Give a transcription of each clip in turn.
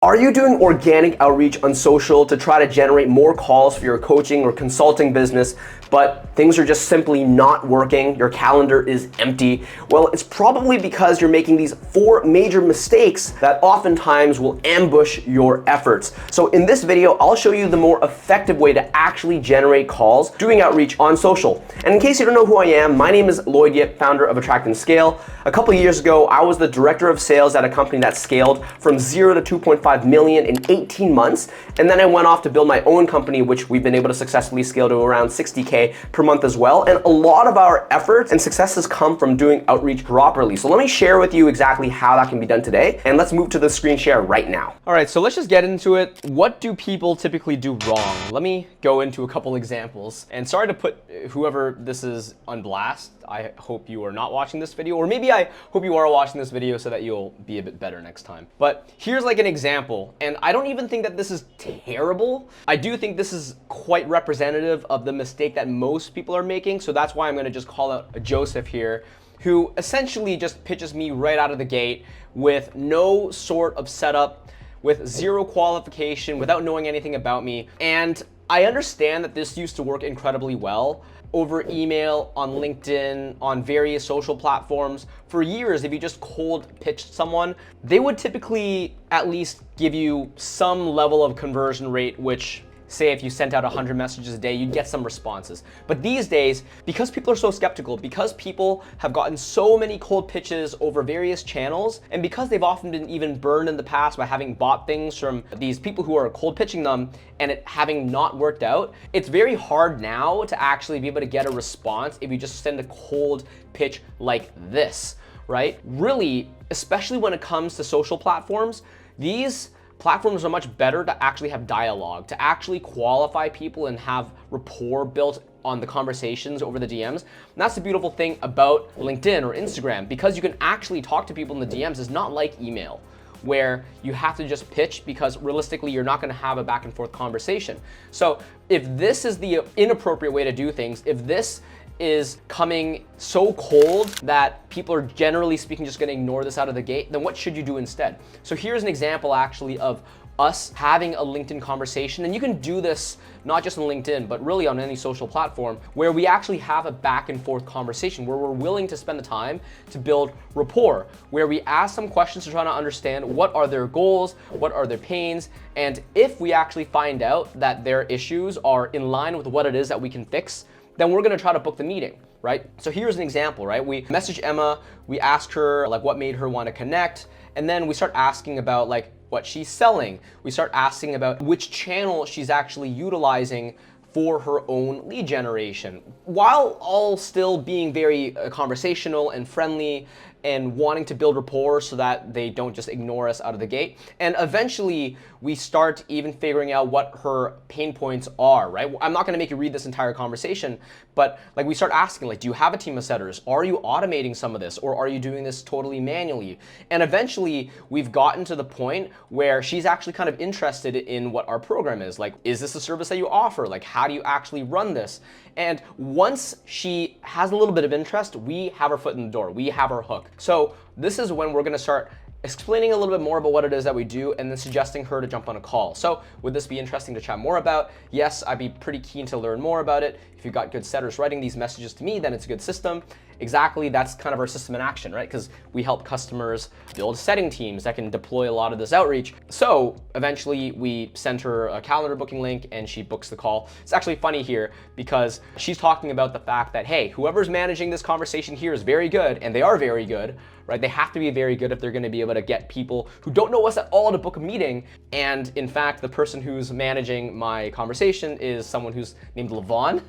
Are you doing organic outreach on social to try to generate more calls for your coaching or consulting business, but things are just simply not working? Your calendar is empty. Well, it's probably because you're making these 4 major mistakes that oftentimes will ambush your efforts. So in this video, I'll show you the more effective way to actually generate calls doing outreach on social. And in case you don't know who I am, my name is Lloyd Yip, founder of Attract and Scale. A couple of years ago, I was the director of sales at a company that scaled from 0 to 2.5 million in 18 months. And then I went off to build my own company, which we've been able to successfully scale to around 60K per month as well. And a lot of our efforts and successes come from doing outreach properly. So let me share with you exactly how that can be done today. And let's move to the screen share right now. All right, so let's just get into it. What do people typically do wrong? Let me go into a couple examples. And sorry to put whoever this is on blast. I hope you are not watching this video, or maybe I hope you are watching this video so that you'll be a bit better next time. But here's like an example, and I don't even think that this is terrible. I do think this is quite representative of the mistake that most people are making, so that's why I'm gonna just call out Joseph here, who essentially just pitches me right out of the gate with no sort of setup, with zero qualification, without knowing anything about me. And I understand that this used to work incredibly well over email, on LinkedIn, on various social platforms. For years, if you just cold pitched someone, they would typically at least give you some level of conversion rate, which say if you sent out 100 messages a day, you'd get some responses. But these days, because people are so skeptical, because people have gotten so many cold pitches over various channels, and because they've often been even burned in the past by having bought things from these people who are cold pitching them and it having not worked out, it's very hard now to actually be able to get a response if you just send a cold pitch like this, right? Really, especially when it comes to social platforms, these platforms are much better to actually have dialogue, to actually qualify people and have rapport built on the conversations over the DMs. And that's the beautiful thing about LinkedIn or Instagram, because you can actually talk to people in the DMs. It's not like email, where you have to just pitch, because realistically, you're not gonna have a back and forth conversation. So if this is the inappropriate way to do things, if this is coming so cold that people are generally speaking just gonna ignore this out of the gate, then what should you do instead? So here's an example actually of us having a LinkedIn conversation, and you can do this not just on LinkedIn, but really on any social platform, where we actually have a back and forth conversation, where we're willing to spend the time to build rapport, where we ask some questions to try to understand what are their goals, what are their pains, and if we actually find out that their issues are in line with what it is that we can fix, then we're gonna try to book the meeting, right? So here's an example, right? We message Emma, we ask her like what made her wanna connect, and then we start asking about like what she's selling. We start asking about which channel she's actually utilizing for her own lead generation, while all still being very conversational and friendly and wanting to build rapport so that they don't just ignore us out of the gate. And eventually we start even figuring out what her pain points are, right? I'm not gonna make you read this entire conversation, but like we start asking, like, do you have a team of setters? Are you automating some of this, or are you doing this totally manually? And eventually we've gotten to the point where she's actually kind of interested in what our program is. Like, is this a service that you offer? Like, how do you actually run this? And once she has a little bit of interest, we have our foot in the door, we have our hook. So this is when we're gonna start explaining a little bit more about what it is that we do, and then suggesting her to jump on a call. So would this be interesting to chat more about? Yes, I'd be pretty keen to learn more about it. If you've got good setters writing these messages to me, then it's a good system. Exactly, that's kind of our system in action, right? Because we help customers build setting teams that can deploy a lot of this outreach. So eventually we send her a calendar booking link and she books the call. It's actually funny here because she's talking about the fact that, hey, whoever's managing this conversation here is very good, and they are very good, right? They have to be very good if they're gonna be able to get people who don't know us at all to book a meeting. And in fact, the person who's managing my conversation is someone who's named Levon.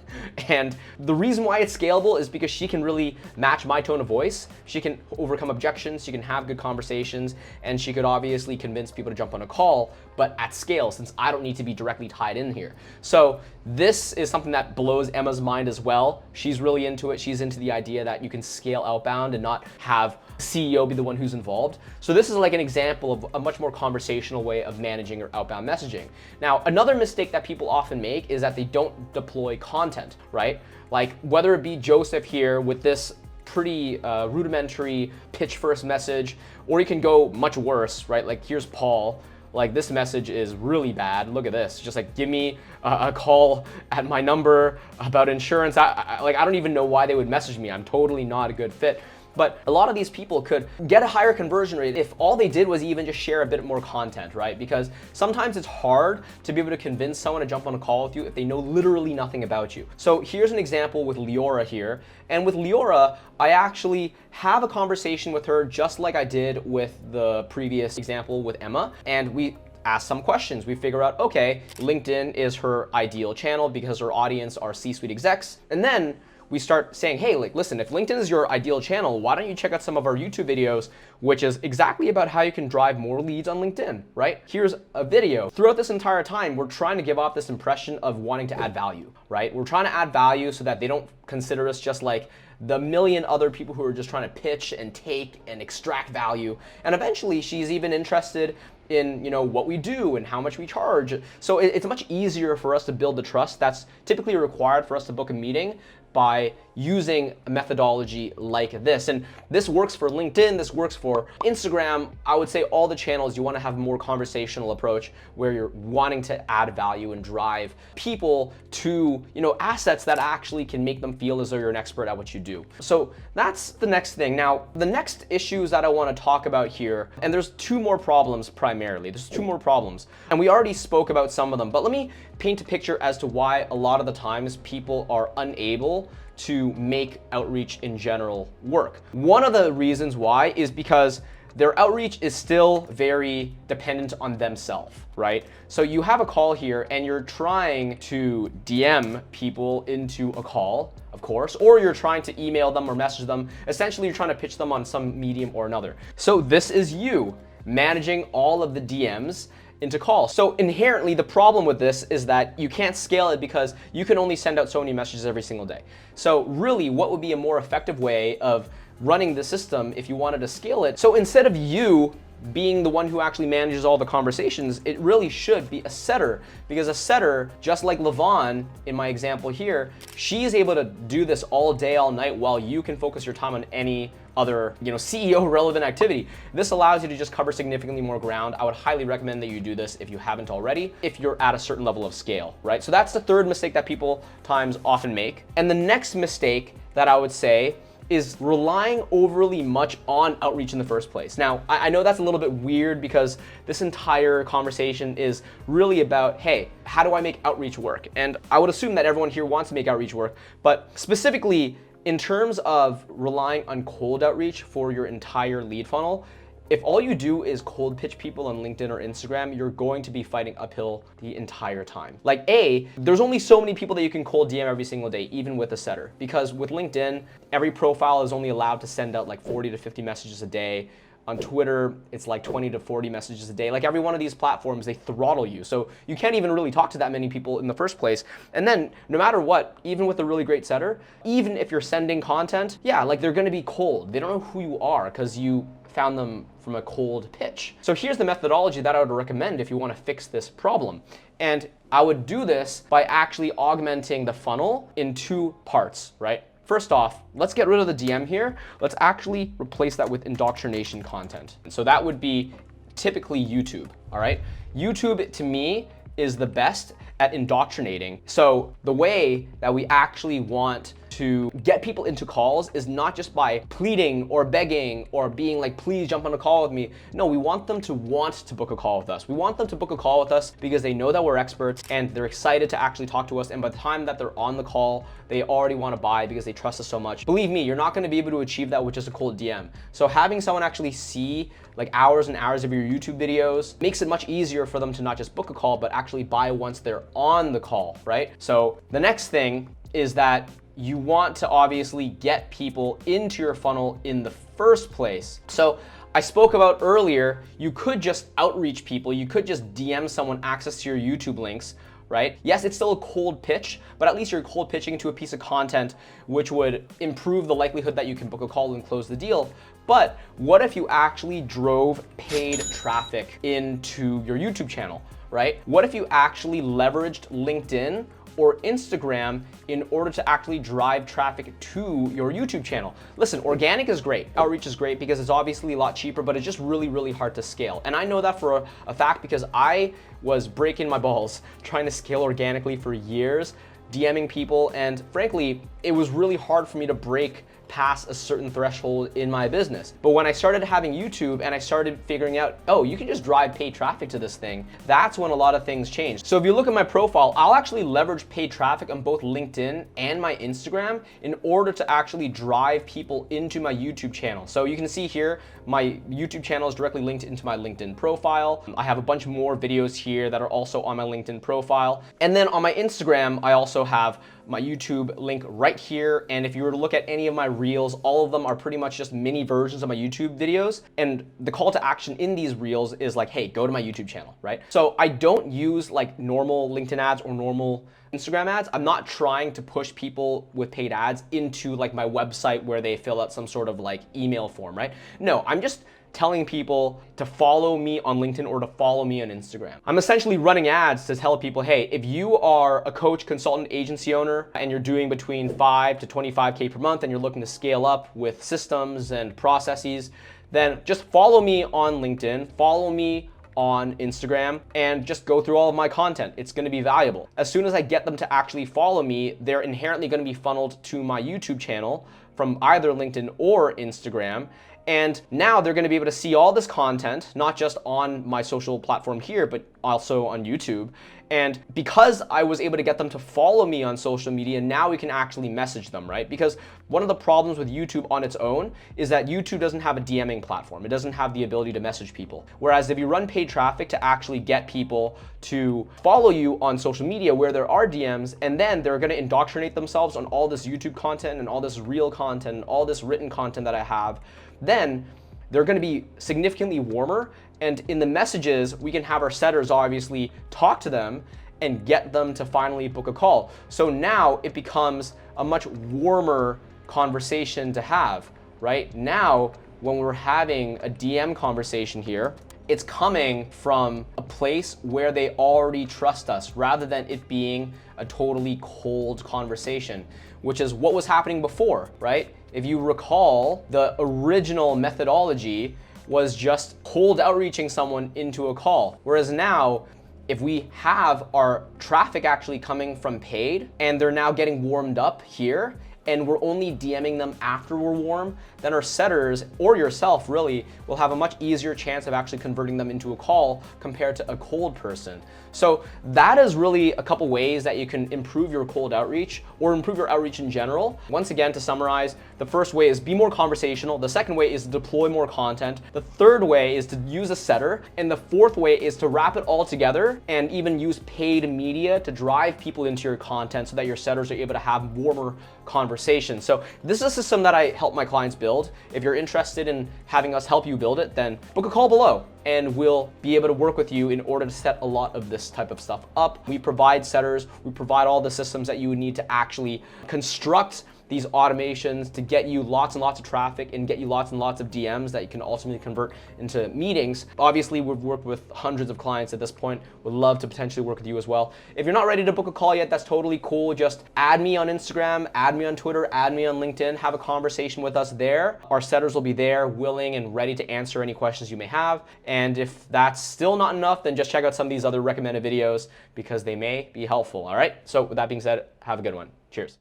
And the reason why it's scalable is because she can really match my tone of voice. She can overcome objections, she can have good conversations, and she could obviously convince people to jump on a call, but at scale, since I don't need to be directly tied in here. So this is something that blows Emma's mind as well. She's really into it. She's into the idea that you can scale outbound and not have CEO be the one who's involved. So this is like an example of a much more conversational way of managing your outbound messaging. Now, another mistake that people often make is that they don't deploy content, right? Like whether it be Joseph here with this pretty rudimentary pitch first message, or you can go much worse, right? Like here's Paul like this message is really bad. Look at this. Just like, give me a call at my number about insurance. I don't even know why they would message me. I'm totally not a good fit. But a lot of these people could get a higher conversion rate if all they did was even just share a bit more content, right? Because sometimes it's hard to be able to convince someone to jump on a call with you if they know literally nothing about you. So here's an example with Leora here. And with Leora, I actually have a conversation with her just like I did with the previous example with Emma. And we ask some questions. We figure out, okay, LinkedIn is her ideal channel because her audience are C-suite execs. And then we start saying, hey, like, listen, if LinkedIn is your ideal channel, why don't you check out some of our YouTube videos, which is exactly about how you can drive more leads on LinkedIn, right? Here's a video. Throughout this entire time, we're trying to give off this impression of wanting to add value, right? We're trying to add value so that they don't consider us just like the million other people who are just trying to pitch and take and extract value. And eventually she's even interested in, you know, what we do and how much we charge. So it's much easier for us to build the trust that's typically required for us to book a meeting by using a methodology like this. And this works for LinkedIn, this works for Instagram. I would say all the channels, you want to have a more conversational approach where you're wanting to add value and drive people to, you know, assets that actually can make them feel as though you're an expert at what you do. So that's the next thing. Now, the next issues that I want to talk about here, and there's two more problems primarily. There's two more problems. And we already spoke about some of them, but let me paint a picture as to why a lot of the times people are unable to make outreach in general work. One of the reasons why is because their outreach is still very dependent on themselves, right? So you have a call here and you're trying to DM people into a call, of course, or you're trying to email them or message them. Essentially, you're trying to pitch them on some medium or another. So this is you managing all of the DMs into calls. So inherently, the problem with this is that you can't scale it because you can only send out so many messages every single day. So really, what would be a more effective way of running the system if you wanted to scale it? So instead of you being the one who actually manages all the conversations, it really should be a setter, because a setter, just like Levon in my example here, she is able to do this all day, all night, while you can focus your time on any other, you know, CEO relevant activity. This allows you to just cover significantly more ground. I would highly recommend that you do this if you haven't already, if you're at a certain level of scale, right? So that's the third mistake that people times often make. And the next mistake that I would say is relying overly much on outreach in the first place. Now, I know that's a little bit weird because this entire conversation is really about, hey, how do I make outreach work? And I would assume that everyone here wants to make outreach work, but specifically in terms of relying on cold outreach for your entire lead funnel, if all you do is cold pitch people on LinkedIn or Instagram, you're going to be fighting uphill the entire time. Like there's only so many people that you can cold DM every single day, even with a setter. Because with LinkedIn, every profile is only allowed to send out like 40 to 50 messages a day. On Twitter, it's like 20 to 40 messages a day. Like every one of these platforms, they throttle you. So you can't even really talk to that many people in the first place. And then no matter what, even with a really great setter, even if you're sending content, yeah, like they're gonna be cold. They don't know who you are because you found them from a cold pitch. So here's the methodology that I would recommend if you want to fix this problem. And I would do this by actually augmenting the funnel in two parts, right? First off, let's get rid of the DM here. Let's actually replace that with indoctrination content. So that would be typically YouTube, all right? YouTube, to me, is the best at indoctrinating. So the way that we actually want to get people into calls is not just by pleading or begging or being like, please jump on a call with me. No, we want them to want to book a call with us. We want them to book a call with us because they know that we're experts and they're excited to actually talk to us. And by the time that they're on the call, they already want to buy because they trust us so much. Believe me, you're not going to be able to achieve that with just a cold DM. So having someone actually see like hours and hours of your YouTube videos makes it much easier for them to not just book a call, but actually buy once they're on the call, right? So the next thing is that you want to obviously get people into your funnel in the first place. So I spoke about earlier, you could just outreach people. You could just DM someone access to your YouTube links, right? Yes, it's still a cold pitch, but at least you're cold pitching to a piece of content which would improve the likelihood that you can book a call and close the deal. But what if you actually drove paid traffic into your YouTube channel, right? What if you actually leveraged LinkedIn or Instagram in order to actually drive traffic to your YouTube channel. Listen, organic is great. Outreach is great because it's obviously a lot cheaper, but it's just really, really hard to scale. And I know that for a fact because I was breaking my balls trying to scale organically for years, DMing people, and frankly, it was really hard for me to break past a certain threshold in my business. But when I started having YouTube and I started figuring out, oh, you can just drive paid traffic to this thing, that's when a lot of things changed. So if you look at my profile, I'll actually leverage paid traffic on both LinkedIn and my Instagram in order to actually drive people into my YouTube channel. So you can see here, my YouTube channel is directly linked into my LinkedIn profile. I have a bunch more videos here that are also on my LinkedIn profile. And then on my Instagram, I also have my YouTube link right here. And if you were to look at any of my reels, all of them are pretty much just mini versions of my YouTube videos. And the call to action in these reels is like, hey, go to my YouTube channel, right? So I don't use like normal LinkedIn ads or normal Instagram ads. I'm not trying to push people with paid ads into like my website where they fill out some sort of like email form, right? No, I'm just telling people to follow me on LinkedIn or to follow me on Instagram. I'm essentially running ads to tell people, hey, if you are a coach, consultant, agency owner, and you're doing between 5 to 25K per month and you're looking to scale up with systems and processes, then just follow me on LinkedIn, follow me on Instagram, and just go through all of my content. It's gonna be valuable. As soon as I get them to actually follow me, they're inherently gonna be funneled to my YouTube channel from either LinkedIn or Instagram. And now they're gonna be able to see all this content, not just on my social platform here, but also on YouTube. And because I was able to get them to follow me on social media, now we can actually message them, right? Because one of the problems with YouTube on its own is that YouTube doesn't have a DMing platform. It doesn't have the ability to message people. Whereas if you run paid traffic to actually get people to follow you on social media where there are DMs, and then they're gonna indoctrinate themselves on all this YouTube content and all this reel content and all this written content that I have, then they're gonna be significantly warmer. And in the messages, we can have our setters obviously talk to them and get them to finally book a call. So now it becomes a much warmer conversation to have, right? Now, when we're having a DM conversation here, it's coming from a place where they already trust us rather than it being a totally cold conversation, which is what was happening before, right? If you recall, the original methodology was just cold outreaching someone into a call. Whereas now, if we have our traffic actually coming from paid and they're now getting warmed up here, and we're only DMing them after we're warm, then our setters, or yourself really, will have a much easier chance of actually converting them into a call compared to a cold person. So that is really a couple ways that you can improve your cold outreach or improve your outreach in general. Once again, to summarize, the first way is be more conversational. The second way is to deploy more content. The third way is to use a setter. And the fourth way is to wrap it all together and even use paid media to drive people into your content so that your setters are able to have warmer conversations. So this is a system that I help my clients build. If you're interested in having us help you build it, then book a call below and we'll be able to work with you in order to set a lot of this type of stuff up. We provide setters, we provide all the systems that you would need to actually construct these automations to get you lots and lots of traffic and get you lots and lots of DMs that you can ultimately convert into meetings. Obviously, we've worked with hundreds of clients at this point. Would love to potentially work with you as well. If you're not ready to book a call yet, that's totally cool. Just add me on Instagram, add me on Twitter, add me on LinkedIn, have a conversation with us there. Our setters will be there, willing and ready to answer any questions you may have. And if that's still not enough, then just check out some of these other recommended videos because they may be helpful, all right? So with that being said, have a good one. Cheers.